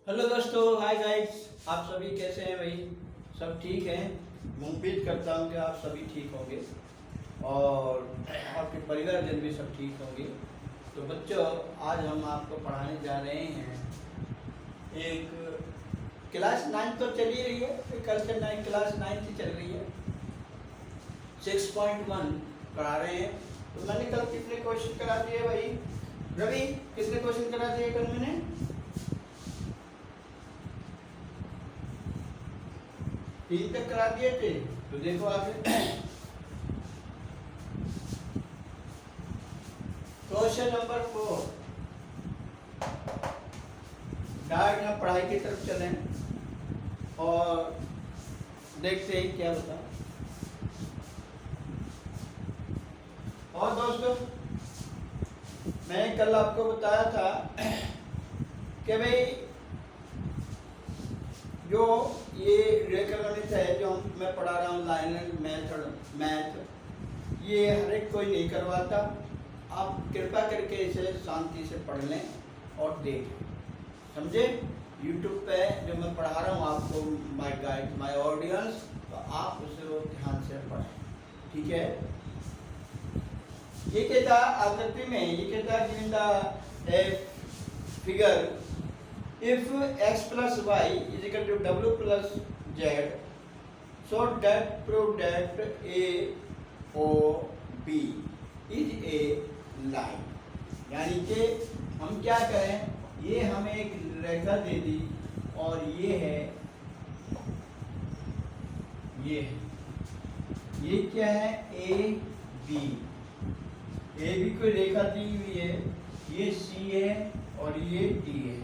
Hello दोस्तों, hi guys. आप सभी कैसे हैं भाई? सब ठीक हैं? मैं उम्मीद करता हूं कि आप सभी ठीक होंगे और आपके परिवारजन भी सब ठीक होंगे। तो बच्चों, आज हम आपको पढ़ाने जा रहे हैं एक क्लास 9 तो चली रही है, कल से क्लास 9 की चल रही है। 6.1 पढ़ा रहे हैं। तो मैंने कल कितने क्वेश्चन करा दिए भाई? रवि, कितने क्वेश्चन करा दिए कल मैंने? 3 तक करा दिए थे। तो देखो आगे क्वेश्चन नंबर 4। डायरेक्ट हम पढ़ाई की तरफ चलें और देखते हैं क्या बता। और दोस्तों, मैंने कल आपको बताया था कि भाई जो ये रेखागणित है जो मैं पढ़ा रहा हूँ, लाइनर मैथ, ये हर एक कोई नहीं करवाता। आप कृपा करके इसे शांति से पढ़ लें और देखें, समझे? YouTube पे जो मैं पढ़ा रहा हूँ आपको, माय गाइड माय ऑडियंस, तो आप उसे ध्यान से पढ़ें, ठीक है? ये कहता आकृति में, ये कहता given the figure if x plus y is equal to w plus z, so that prove that a o b is a line। यानी कि हम क्या करें, ये हमें एक रेखा दे दी और ये क्या है, ए बी कोई रेखा दी हुई है, ये सी है और ये डी है,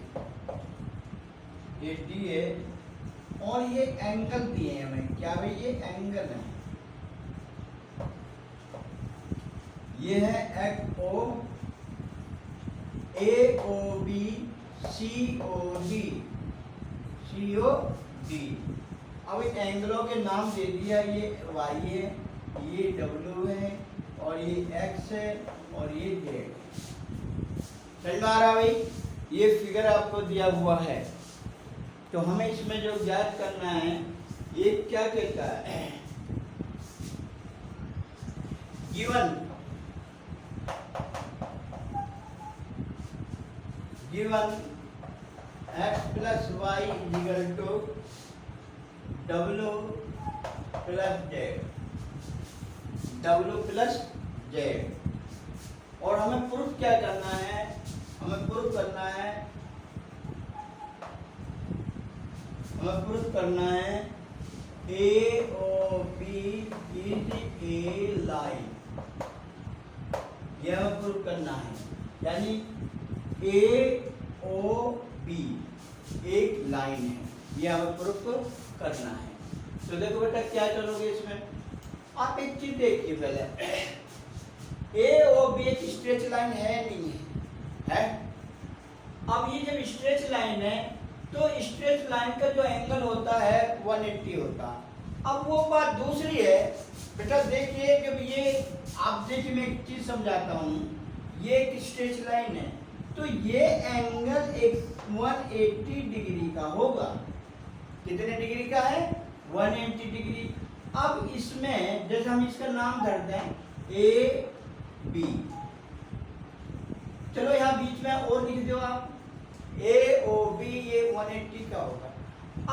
ये डी है और ये एंगल दिए हैं हमें। क्या भाई? ये एंगल है, ये है एक्स ओ, ए ओ बी, सी ओ डी। अब इन एंगलों के नाम दे दिया, ये वाई है, ये डब्ल्यू है और ये एक्स है और ये जेड। समझ में आ रहा भाई? ये फिगर आपको दिया हुआ है, तो हमें इसमें जो ज्ञात करना है, ये क्या कहता है, given x plus y is equal to w plus z। और हमें प्रूफ क्या करना है? हमें प्रूफ करना है A O B is a line. यह हमें प्रूफ करना है, यानी ए ओ बी एक लाइन है, यह हमें प्रूफ करना है। तो देखो बेटा, क्या करोगे इसमें? आप एक चीज देखिए पहले, ए ओ बी एक स्ट्रेच लाइन है नहीं है? अब ये जब स्ट्रेच लाइन है तो स्ट्रेच लाइन का जो एंगल होता है 180 होता है। अब वो बात दूसरी है बेटा, देखिए जब ये, आप देखिए मैं एक चीज समझाता हूँ, ये एक स्ट्रेच लाइन है तो ये एंगल एक 180 डिग्री का होगा। कितने डिग्री का है? 180 डिग्री। अब इसमें जैसे हम इसका नाम धरते हैं ए बी, चलो यहाँ बीच में और लिख दो आप, ए ओ बी, ये 180 का होगा।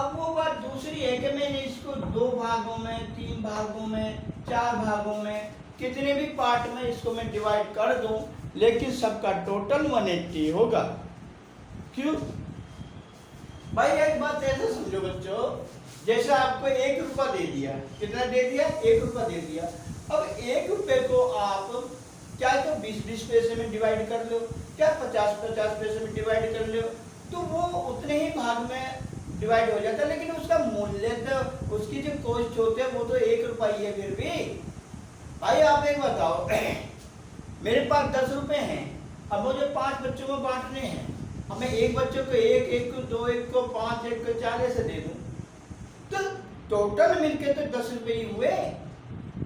अब वो बात दूसरी है कि मैंने इसको 2 भागों में, 3 भागों में, 4 भागों में, कितने भी पार्ट में इसको मैं डिवाइड कर दूं, लेकिन सबका टोटल 180 होगा। क्यों भाई? एक बात ऐसे समझो बच्चों, जैसे आपको 1 रुपया दे दिया, कितना दे दिया? 1 रुपया दे दिया। अब 1 रुपये को आप क्या तो 20-20 पैसे में डिवाइड कर लो, क्या 50-50 पैसे में डिवाइड कर लो, तो वो उतने ही भाग में डिवाइड हो जाता है, लेकिन उसका मूल्य तो, उसकी जो कॉस्ट होते हैं वो तो 1 रुपया ही है। फिर भी भाई आप एक बताओ, मेरे पास 10 रुपए हैं, अब मुझे 5 बच्चों को बांटने हैं, अब मैं एक बच्चों को 1, 1 को 2, 1 को 5, 1 को 4 ऐसे दे दूं, तो टोटल मिलके तो 10 रुपए ही हुए।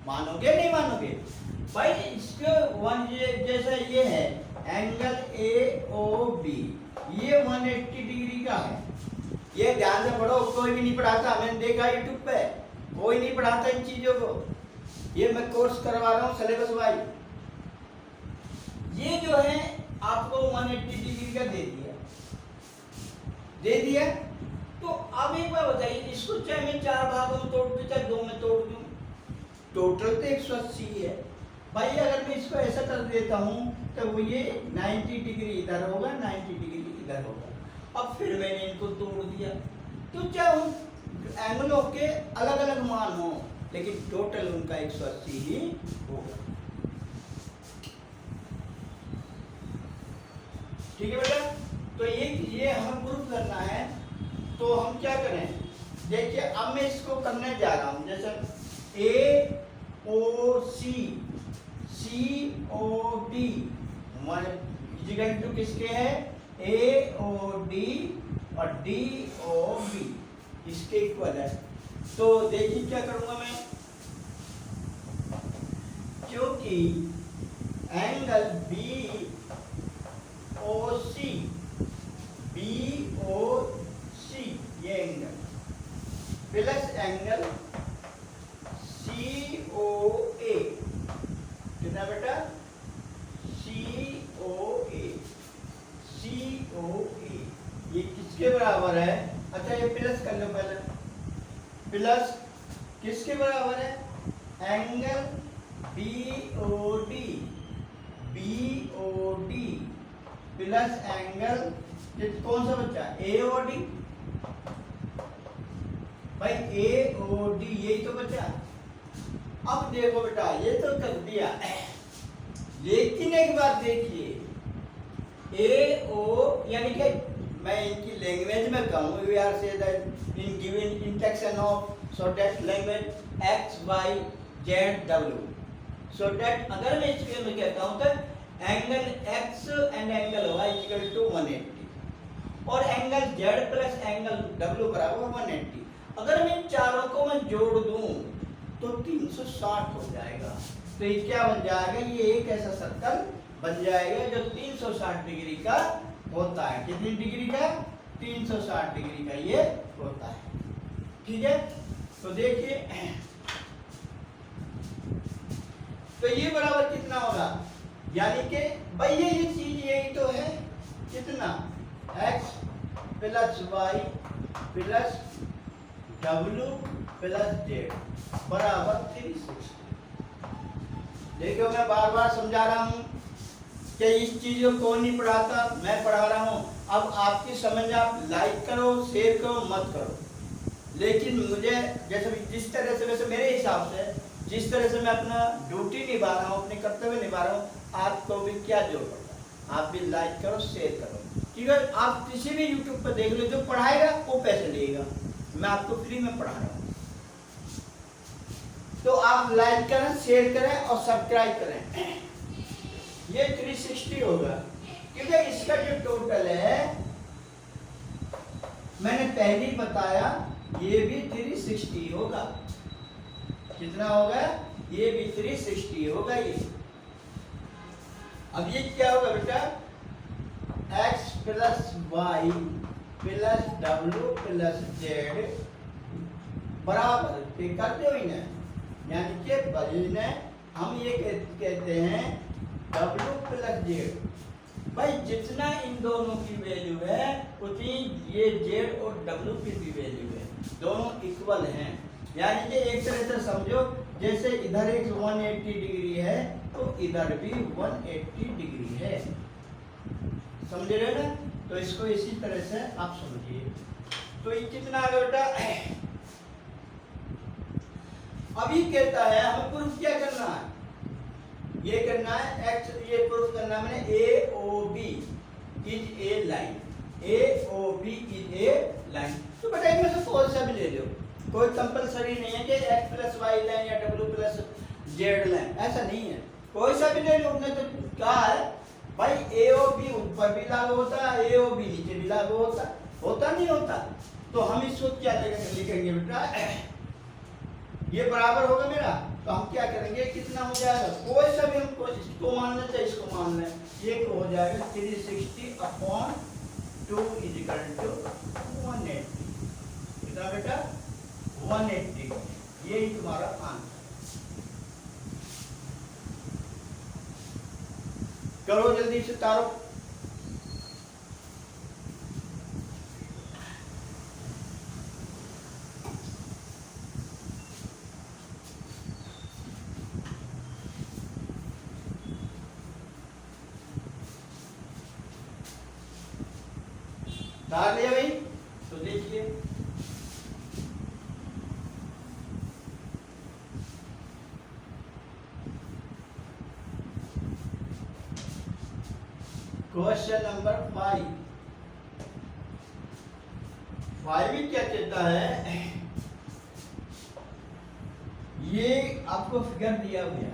मानोगे नहीं मानोगे भाई? इसको जैसा ये है एंगल ए ओ बी, ये 180 डिग्री का है, ये ध्यान से पढ़ो, कोई भी नहीं पढ़ाता, मैंने देखा यूट्यूब पे कोई नहीं पढ़ाता इन चीजों को, ये मैं कोर्स करवा रहा हूँ सिलेबस वाइज। ये जो है आपको 180 डिग्री का दे दिया। तो अब एक बार बताइए, इसको चाहे मैं 4 भागों में तोड़ दूं चाहे 2 में तोड़ दूं, टोटल तो 180 है भाई। अगर मैं इसको ऐसा कर देता हूं तो वो ये 90 डिग्री इधर होगा, 90 डिग्री इधर होगा। अब फिर मैंने इनको तोड़ दिया, तो चाहे उन एंगलों के अलग अलग मान हो, लेकिन टोटल उनका 180 ही होगा। ठीक है बेटा, तो ये हमें प्रूफ करना है। तो हम क्या करें, देखिए अब मैं इसको करने जा रहा हूं, जैसे ए ओ सी, सी ओ डी इक्वल टू किसके है, ए ओ डी और डी ओ बी इसके इक्वल है। तो देखिए क्या करूंगा मैं, क्योंकि एंगल बी ओ सी, बी ओ सी ये एंगल प्लस एंगल सी ओ ए, कितना बेटा, सी ओ ए, सी ओ ए ये किसके बराबर है, अच्छा ये प्लस कर लो पहले, प्लस किसके बराबर है, angle B O D, B O D plus angle कौन सा बच्चा, ए ओ डी, भाई ए ओ डी यही तो बचा। अब देखो बेटा ये तो कर दिया, लेकिन एक बात देखिए, ए ओ यानी कि मैं इनकी लैंग्वेज में कहूँ, we are say that in given intersection of so that language X Y Z W, so that अगर मैं इसके में कहता हूँ तो angle x and angle y equal to 180 और angle z plus angle w बराबर 180। अगर मैं चारों को मैं जोड़ दूं तो 360 हो जाएगा। तो ये क्या बन जाएगा, ये एक ऐसा सर्कल बन जाएगा जो 360 डिग्री का होता है। कितनी डिग्री का, 360 डिग्री का ये होता है। ठीक है, तो देखिए तो ये बराबर कितना होगा, यानी कि भाई ये चीज यही तो है, कितना x प्लस वाई प्लस डब्ल्यू प्लस जेड बराबर 360। देखो मैं बार बार समझा रहा हूँ कि इस चीज को कौन नहीं पढ़ाता, मैं पढ़ा रहा हूँ। अब आपकी समझ, आप लाइक करो शेयर करो मत करो, लेकिन मुझे जैसे जिस तरह से, वैसे मेरे हिसाब से जिस तरह से मैं अपना ड्यूटी निभा रहा हूँ, अपने कर्तव्य निभा रहा हूँ, आपको भी क्या जोर पड़ता है, आप भी लाइक करो शेयर करो। ठीक है, आप किसी भी यूट्यूब पर देख लो, जो पढ़ाएगा वो पैसे लेगा, मैं आपको फ्री में पढ़ा रहा हूँ। तो आप लाइक करें, शेयर करें और सब्सक्राइब करें। ये 360 होगा, क्योंकि इसका जो टोटल है मैंने पहले ही बताया, ये भी 360 होगा। कितना होगा, ये भी 360 होगा। ये अब ये क्या होगा बेटा, x प्लस वाई प्लस डब्ल्यू प्लस जेड बराबर पे करते हो ना, यानी कि बदलने हम ये कहते हैं डब्ल्यू प्लस जेड। भाई जितना इन दोनों की वैल्यू है उतनी ये जेड और डब्ल्यू की भी वैल्यू है, दोनों इक्वल हैं। यानी कि एक तरह से समझो, जैसे इधर एक 180 डिग्री है तो इधर भी 180 डिग्री है, समझ रहे ना। तो इसको इसी तरह से आप समझिए। तो ये कितना आ गया बेटा, अभी कहता है हमें प्रूफ क्या करना है, ये करना है x, ये प्रूफ करना है मैंने A O B is a line, A O B is a line. तो बेटा इनमें से कोई सा भी ले लो, कोई कंपलसरी नहीं है कि x प्लस वाई लाइन या w प्लस जेड लाइन, ऐसा नहीं है, कोई सा भी ले लो। हमने तो कहा है भाई ए ओ बी ऊपर भी लागू होता है, ए ओ बी नीचे भी लागू होता नहीं होता। तो हम इसको क्या लिखेंगे बेटा, ये बराबर होगा मेरा, तो हम क्या करेंगे, कितना हो जाएगा, कोई सा भी हमको इसको मान लें चाहे इसको मान लें, ये हो जाएगा 360/2 = 180। कितना बेटा 180, यही तुम्हारा आंसर। करो जल्दी से तारो। तार लिया भाई, तो देखिए क्वेश्चन नंबर 5 में क्या कहता है, ये आपको फिगर दिया हुआ है,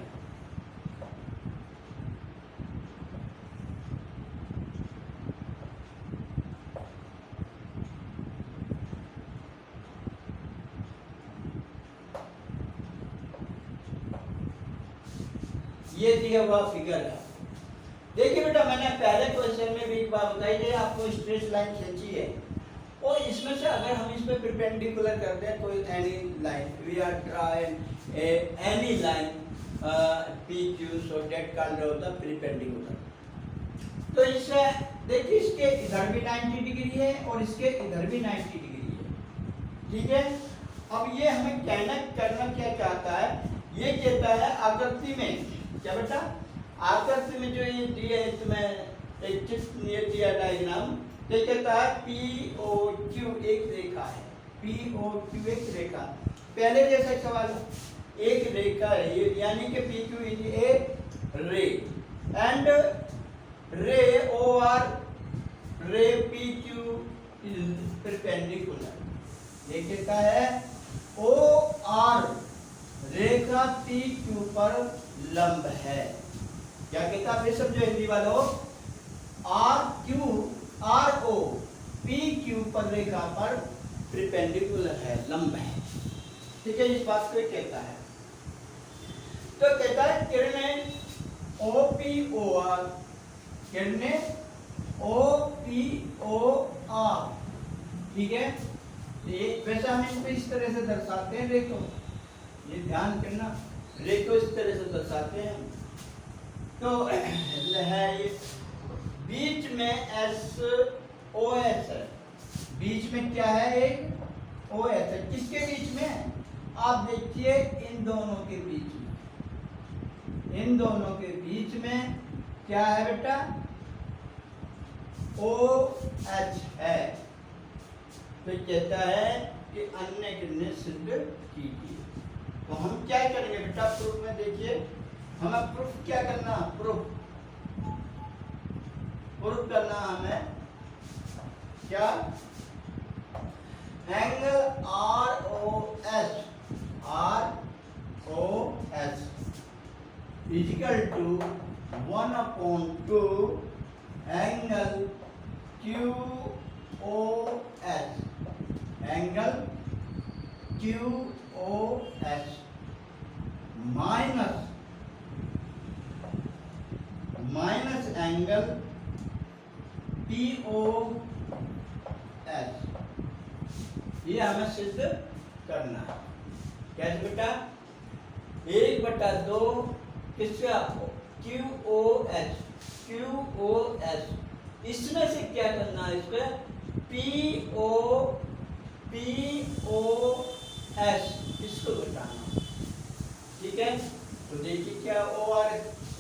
ये दिया हुआ फिगर है। देखिए बेटा, मैंने पहले क्वेश्चन में भी एक बात बताई थी, आपको स्ट्रेट लाइन खींची है और इसमें से अगर हम इस पे परपेंडिकुलर करते हैं कोई any line, we are trying any line P Q, so that called होता है परपेंडिकुलर। तो इससे देखिए, इसके इधर भी 90 डिग्री है और इसके इधर भी 90 डिग्री है, ठीक है। अब ये हमें करना क्या चाहता है, ये कहता है आकृति में, क्या बेटा, आकृति में जो ये दिया है तुम्हें एक चित्र दिया डायग्राम, ये कहता है POQ एक रेखा है, POQ एक रेखा। पहले जैसा सवाल, एक रेखा है ये, यानी कि PQ इज ए रे एंड रे OR रे PQ इज परपेंडिकुलर। ये कहता है OR रेखा PQ पर लंब है। क्या कहता है, समझो हिंदी वालों, RO PQ पर रेखा पर परपेंडिकुलर है, लंब है, ठीक है। इस बात को कहता है। तो कहता है किरणें OPOR, किरणें OPOR, ठीक है। ये वैसे हम इसको इस तरह से दर्शाते हैं, रेखो, ये ध्यान करना, रेखो इस तरह से दर्शाते हैं। तो है ये बीच में SOS है, बीच में क्या है, एक OS है। किसके बीच में, आप देखिए इन दोनों के बीच में, इन दोनों के बीच में क्या है बेटा, OH है। तो कहता है कि अन्य किरणें सिद्ध कीजिए। तो हम क्या करेंगे बेटा, प्रूफ में देखिए, हमें प्रूफ क्या करना, प्रूफ करना हमें क्या, angle ROS equal to 1/2 angle QOS, angle QOS minus angle POS। ये हमें सिद्ध करना है। कैसे बेटा, 1/2 किसका, QOS, इसमें से क्या करना है, इसको POS इसको घटाना, ठीक है। तो देखिए क्या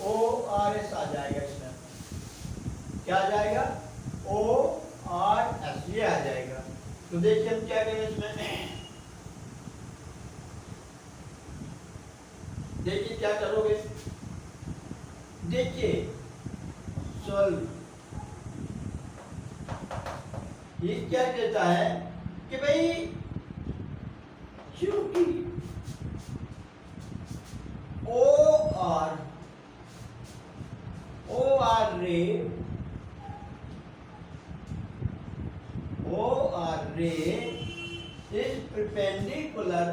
ORS आ जाएगा, इसमें क्या आ जाएगा, ORS ये आ जाएगा। तो देखिए हम क्या करें इसमें, देखिए क्या करोगे, देखिए सॉल्व। ये क्या कहता है कि भाई क्योंकि OR ray is perpendicular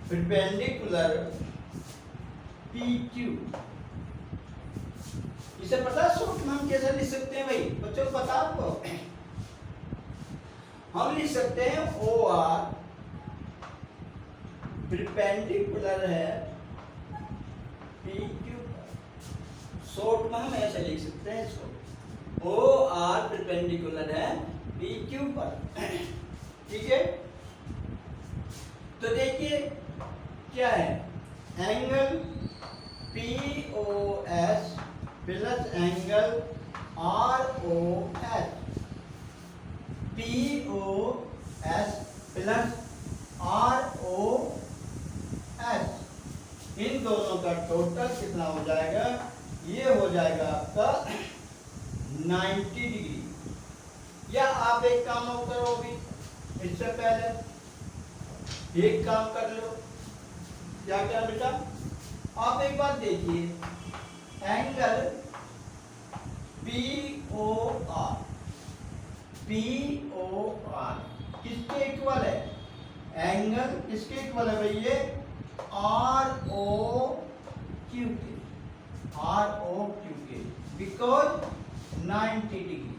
perpendicular PQ। इसे पता शॉर्ट में हम कैसे लिख सकते हैं भाई बच्चों को पता आपको? हम लिख सकते हैं OR परपेंडिकुलर है PQ पर। शॉर्ट में हम ऐसे लिख सकते हैं इसको, OR परपेंडिकुलर है PQ पर। ठीक है, तो देखिए क्या है, angle POS plus angle ROH, POS plus ROH, इन दोनों का टोटल कितना हो जाएगा? ये हो जाएगा आपका 90 डिग्री। या आप एक काम और करो भी, इससे पहले एक काम कर लो। क्या क्या बेटा, आप एक बात देखिए, एंगल POR किसके इक्वल है? एंगल किसके इक्वल है भाई? ये ROQ के, बिकॉज 90 डिग्री,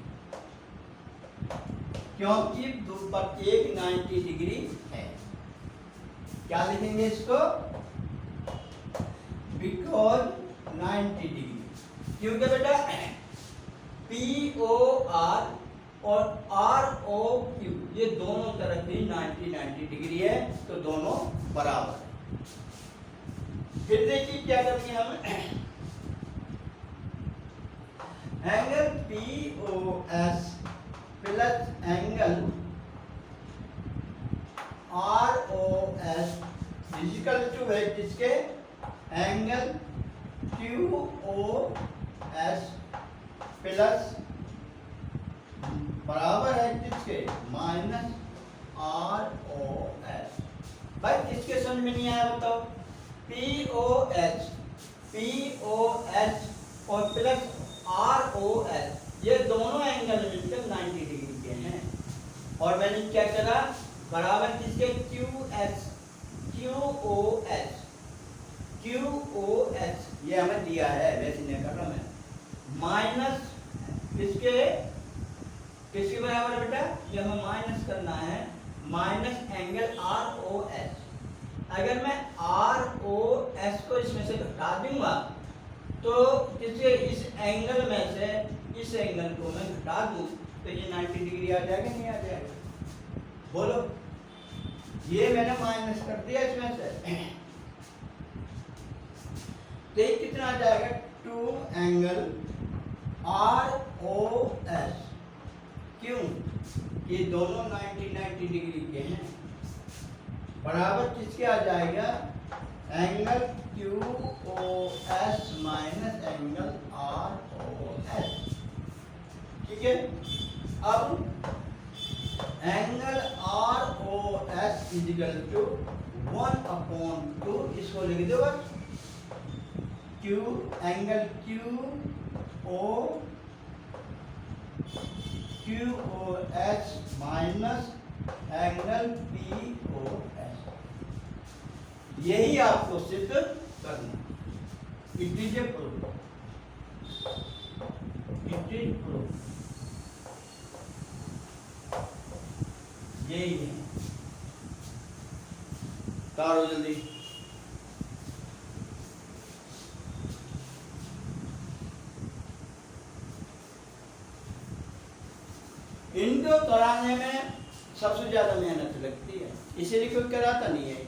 क्योंकि प्रत्येक 90 डिग्री है। क्या लिखेंगे इसको? बिकॉज 90 डिग्री, क्योंकि बेटा POR और ROQ ये दोनों तरफ भी 90 डिग्री है, तो दोनों बराबर है। फिर देखिए क्या करेंगे हम, angle POS plus angle ROS equal to है किसके? एंगल QOS प्लस बराबर है किसके? Minus ROS। भाई किसके समझ में नहीं आया बताओ? POS और प्लस ROS ये दोनों एंगल मिलकर 90 डिग्री के हैं, और मैंने क्या करा? बराबर किसके? QOS ये हमें दिया है, वैसे नहीं कर रहा मैं। माइनस किसके बराबर बेटा? ये हमें माइनस करना है, माइनस एंगल ROS। अगर मैं ROS को इसमें से घटा दूंगा तो किसके? इस एंगल में से इस एंगल को मैं घटा दूं तो ये 90 डिग्री आ जाएगा, नहीं आ जाएगा? बोलो, ये मैंने माइनस कर दिया इसमें से, तो ये कितना आ जाएगा? 2 एंगल ROS। क्यों? ये दोनों 90 डिग्री के हैं, बराबर किसके आ जाएगा? Angle QOS minus angle ROS। ठीक है, अब एंगल ROS इक्वल टू 1/2, इसको लिख दो बस, angle QOS minus angle POS। यही आपको सिद्ध करना, it is a proof, it is proof, यही है। तारो जल्दी। इनको कराने में सबसे ज्यादा मेहनत लगती है, इसीलिए कोई कराता नहीं है।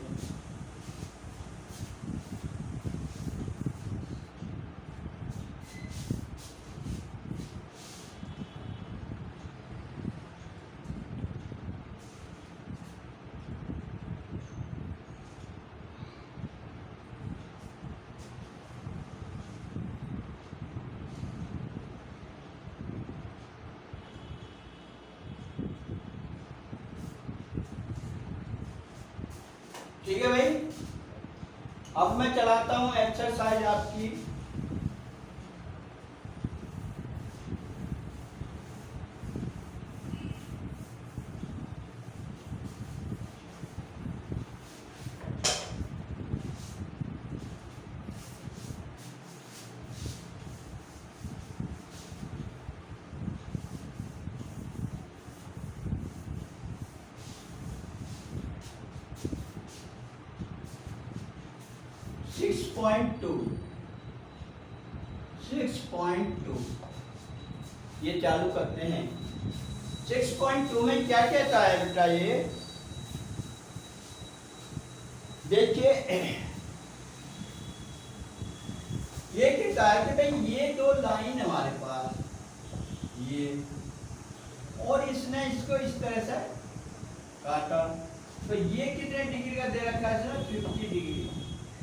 ठीक है भाई, अब मैं चलाता हूं एक्सरसाइज आपकी। 6.2 ये चालू करते हैं। 6.2 में क्या कहता है बेटा, ये देखिए, ये कहता है कि भाई ये दो लाइन हमारे पास, ये, और इसने इसको इस तरह से काटा, तो ये कितने डिग्री का दे रखा है इसने? 50 डिग्री।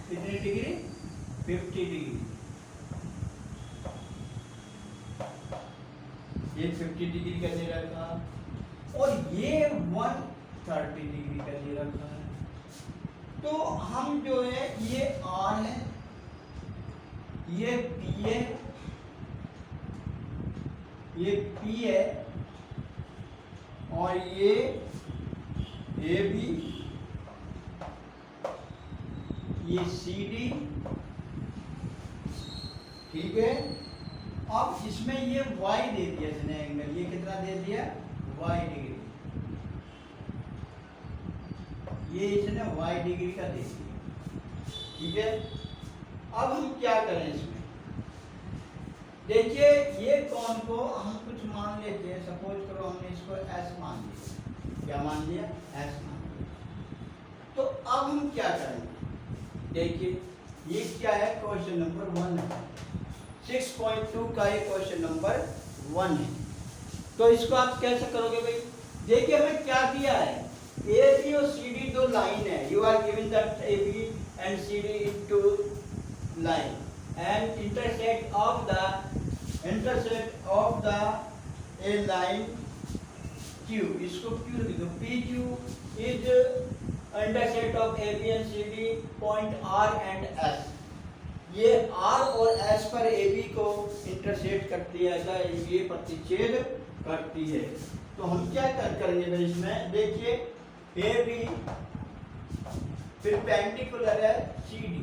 कितने डिग्री? 50 डिग्री। ये 50 डिग्री का दे रखा, और ये 130 डिग्री का दे रखा है। तो हम जो है, ये R है, ये P है, ये P है, और ये AB, ये CD, ठीक है। अब इसमें ये Y दे दिया इसने एंगल, ये कितना दे दिया? Y डिग्री, ये इसने Y डिग्री का दे दिया, ठीक है। अब हम क्या करें इसमें? देखिए, ये कोण को हम कुछ मान लेते हैं, सपोज करो हमने इसको S मान लिया। क्या मान लिया? S मान लिया। तो अब हम क्या करेंगे? देखिए, ये क्या है? क्वेश्चन नंबर 1 है, 6.2 का ये क्वेश्चन नंबर 1 है। तो इसको आप कैसे करोगे भाई? देखिए, हमें क्या दिया है? AB और CD दो लाइन है। You are given that AB and CD into line, and intersect of the a line Q, इसको Q लिख दो। PQ is intersect of AB and CD point R and S। ये R और S पर AB को intersect करती है, ये प्रतिच्छेद करती है। तो हम क्या करेंगे भाई इसमें? देखिए, AB परपेंडिकुलर है CD,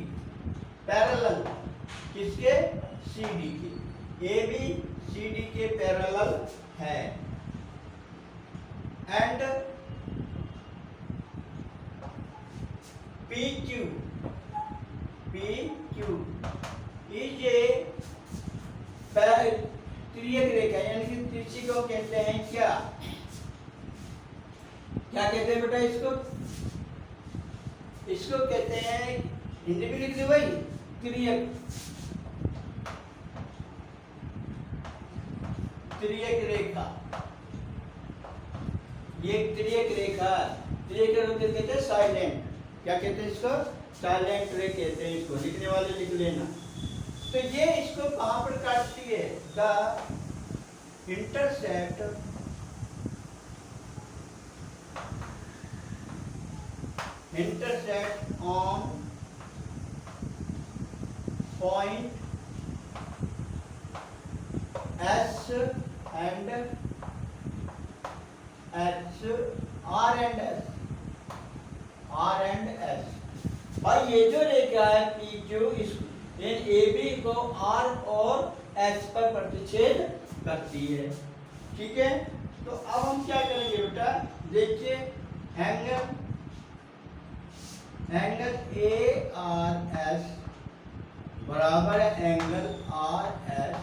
पैरेलल किसके? CD के। AB CD के पैरेलल है, एंड PQ इज ए तिर्यक रेखा, यानी कि तिरछी को कहते हैं क्या? क्या कहते हैं बेटा इसको? इसको कहते हैं, हिंदी में लिख दो भाई, तिर्यक रेखा। ये तिर्यक रेखा, तिर्यक रेखा कहते हैं साइलेंट। क्या कहते हैं इसको? साइलेंट रे कहते हैं इसको। लिखने वाले लिख लेना। तो ये इसको कहां पर काटती है? The intercept on point S and H, R and S। और ये जो रेखा है PQ, इस AB को R और S पर प्रतिच्छेद करती है, ठीक है। तो अब हम क्या करेंगे बेटा? देखिए, एंगल ARS बराबर है एंगल RS।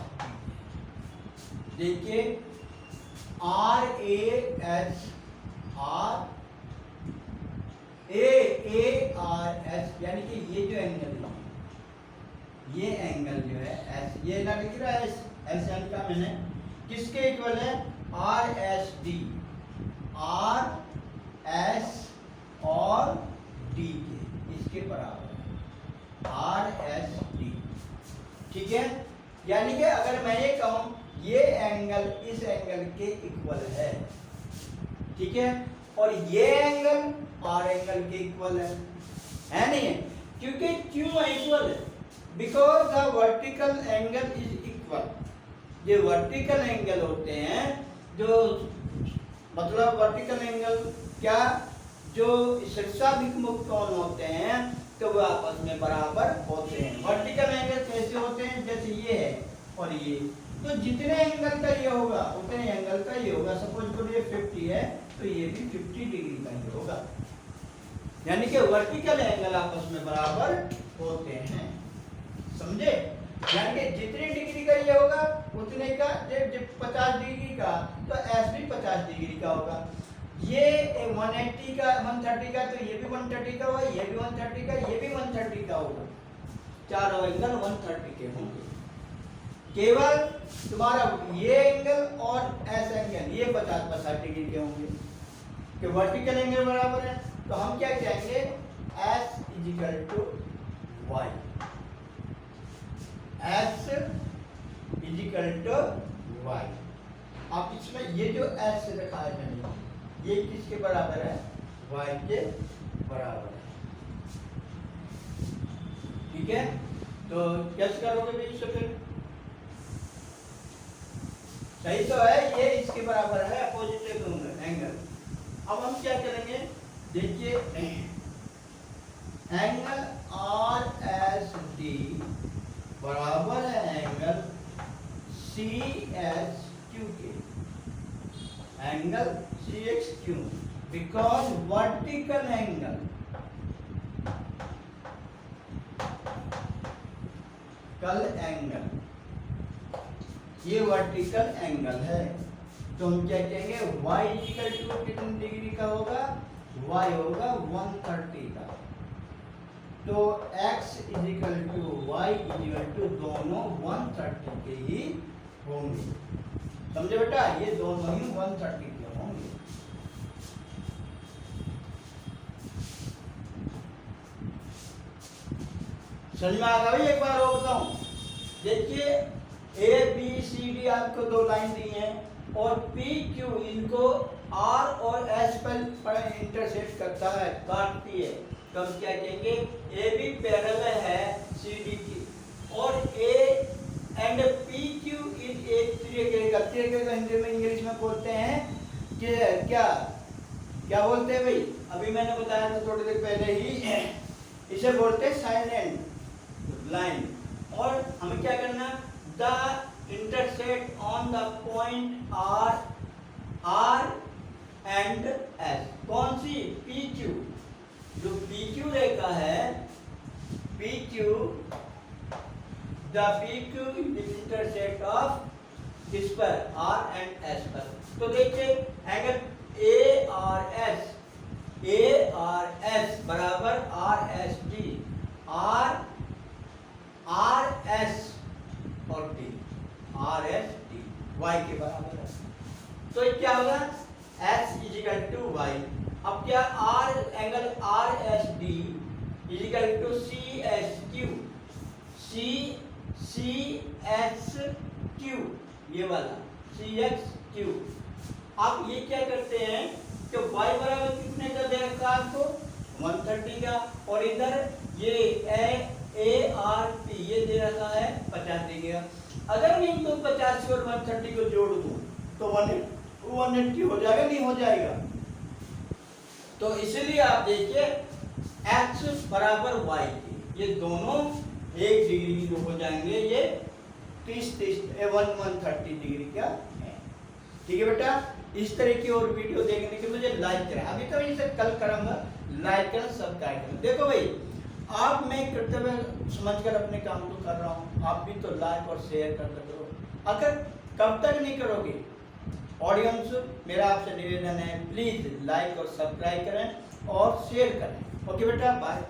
देखिए, RAS यानी कि ये जो एंगल है, ये एंगल जो है S, ये ना लिख रहा है S यानी का मैंने किसके इक्वल है? RSD, RS और D के, इसके बराबर है RSD, ठीक है। यानी कि अगर मैं ये कहूं ये एंगल इस एंगल के इक्वल है, ठीक है, और ये एंगल और एंगल के इक्वल है नहीं है? क्योंकि क्यों इक्वल है? Because the vertical angle is equal. ये वर्टिकल एंगल होते हैं, जो मतलब वर्टिकल एंगल क्या, जो शीर्षाभिमुख कोण होते हैं, तो वो आपस में बराबर होते हैं। वर्टिकल एंगल कैसे होते हैं? जैसे ये है और ये, तो जितने एंगल का ये होगा उतने एंगल का ये होगा। सपोज करो ये 50 है तो ये भी 50 डिग्री का ही होगा, यानी कि वर्टिकल एंगल आपस में बराबर होते हैं। समझे? यानी कि जितनी डिग्री का ये होगा उतने का, जब 50 डिग्री का तो एस भी 50 डिग्री का होगा। ये 180 का 130 का तो ये भी 130 का होगा, ये भी 130 का, ये भी 130 का होगा। चारों एंगल 130 के होंगे। केवल तुम्हारा ये एंगल और एस एंगल ये 50-50 डिग्री के होंगे कि वर्टिकल एंगल बराबर है। तो हम क्या कहेंगे, S is equal to y, S is equal to y. अब इसमें ये जो एस रखा है मैंने, ये किसके बराबर है, वाई के बराबर है। ठीक है, तो कैसे करोगे भाई इससे फिर? सही तो है, ये इसके बराबर है अपोजिट एंगल। अब हम क्या करेंगे, देखिए एंगल आर एस डी बराबर है एंगल सी एस क्यू के, angle C X Q, because vertical angle ये वर्टिकल एंगल है। तो हम क्या कहेंगे, y इक्वल टू कितनी डिग्री का होगा, y होगा 130 का। तो x equal to y equal to दोनों 130 के ही होंगे। समझे बेटा, ये दोनों ही 130 के होंगे। समझ में आ गया भाई? एक बार और बताऊं, देखिए ए बी सी डी आपको दो लाइन दी हैं और पी क्यू इनको आर और एस पर इंटरसेक्ट करता है, काटती है। तो हम क्या कहेंगे, ए बी पैरेलल है सी डी की और A and P Q is एक त्रिज्यीय का हिंदी में इंग्लिश में बोलते हैं कि क्या क्या बोलते हैं भाई? अभी मैंने बताया था थोड़ी देर पहले ही, इसे बोलते हैं साइलेंट लाइन। और हमें क्या करना, the intersect on the point R and S. कौन सी? P Q. जो पी क्यू रेखा है, P Q, the P Q intersect of इस पर आर एंड एस पर। तो देखिए एंगल ए आर एस बराबर R S D, R S और D, R S D Y के बराबर है। तो ये क्या होगा, एस इजिकल टू वाई। अब क्या, R angle R S D is equal to C S Q, C S Q, ये वाला सी एक्स क्यू। आप ये क्या करते हैं कि y बराबर कितने का दे रखा है आपको, 130 का, और इधर ये ए आर पी ये दे रखा है 50 डिग्री का। अगर मैं इनको 50 और 130 को जोड़ दूं तो 180 हो जाएगा, नहीं हो जाएगा? तो इसलिए आप देखिए x बराबर y के, ये दोनों 1 डिग्री हो जाएंगे, ये 130 डिग्री का है। ठीक है बेटा, इस तरह की और वीडियो देखने के लिए मुझे लाइक करें। अभी तो इसे कल करूंगा, लाइक करें, सब्सक्राइब करें। देखो भाई, आप मैं कर्तव्य समझकर अपने काम को कर रहा हूँ, आप भी तो लाइक और शेयर करते करो। अगर कब तक नहीं करोगे, ऑडियंस मेरा आपसे निवेदन है, प्लीज लाइक और सब्सक्राइब करें और शेयर करें। ओके बेटा, बाय।